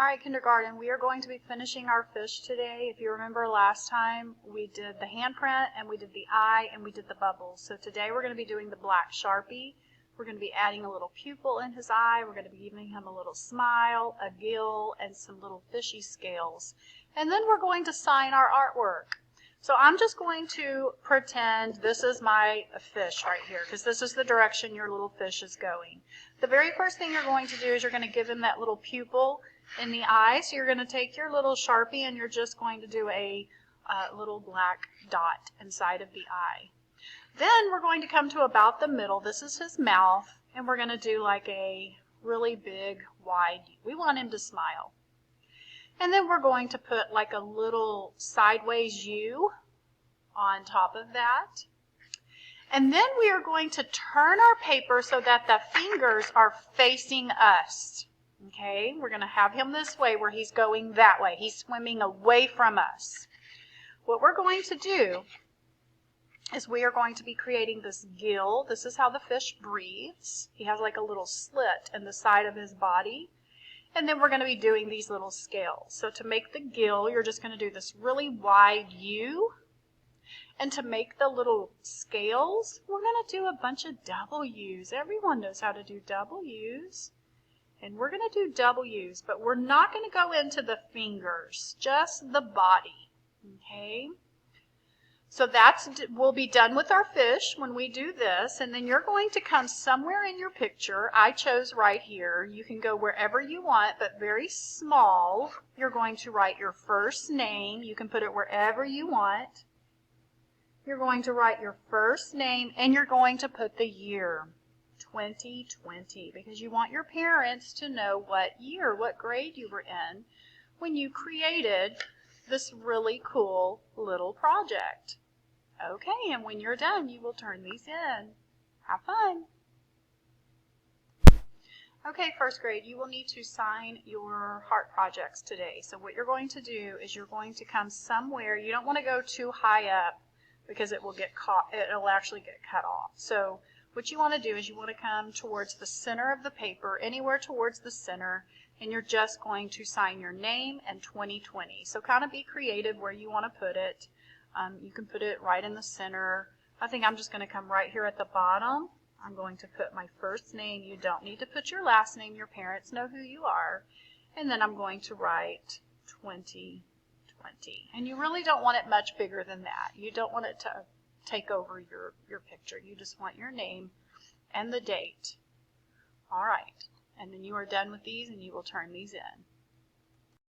All right, kindergarten, we are going to be finishing our fish today. If you remember last time, we did the handprint and we did the eye and we did the bubbles. So today we're going to be doing the black Sharpie. We're going to be adding a little pupil in his eye. We're going to be giving him a little smile, a gill, and some little fishy scales. And then we're going to sign our artwork. So I'm just going to pretend this is my fish right here, because this is the direction your little fish is going. The very first thing you're going to do is you're going to give him that little pupil in the eye. So you're going to take your little Sharpie and you're just going to do a little black dot inside of the eye. Then we're going to come to about the middle. This is his mouth, and we're going to do like a really big, wide, we want him to smile. And then we're going to put like a little sideways U on top of that. And then we are going to turn our paper so that the fingers are facing us. Okay, we're going to have him this way where he's going that way. He's swimming away from us. What we're going to do is we are going to be creating this gill. This is how the fish breathes. He has like a little slit in the side of his body. And then we're going to be doing these little scales. So to make the gill, you're just going to do this really wide U. And to make the little scales, we're going to do a bunch of W's. Everyone knows how to do W's. And we're going to do W's, but we're not going to go into the fingers, just the body. Okay? So we'll be done with our fish when we do this, and then you're going to come somewhere in your picture. I chose right here. You can go wherever you want, but very small. You're going to write your first name. You can put it wherever you want. You're going to write your first name, and you're going to put the year, 2020, because you want your parents to know what year, what grade you were in when you created this really cool little project. Okay, and when you're done, you will turn these in. Have fun. Okay, first grade, you will need to sign your heart projects today. So what you're going to do is you're going to come somewhere. You don't want to go too high up because it will get caught. It'll actually get cut off. So what you want to do is you want to come towards the center of the paper, anywhere towards the center, and you're just going to sign your name and 2020. So kind of be creative where you want to put it. You can put it right in the center. I think I'm just going to come right here at the bottom. I'm going to put my first name. You don't need to put your last name. Your parents know who you are. And then I'm going to write 2020. And you really don't want it much bigger than that. You don't want it to take over your picture. You just want your name and the date. All right. And then you are done with these and you will turn these in.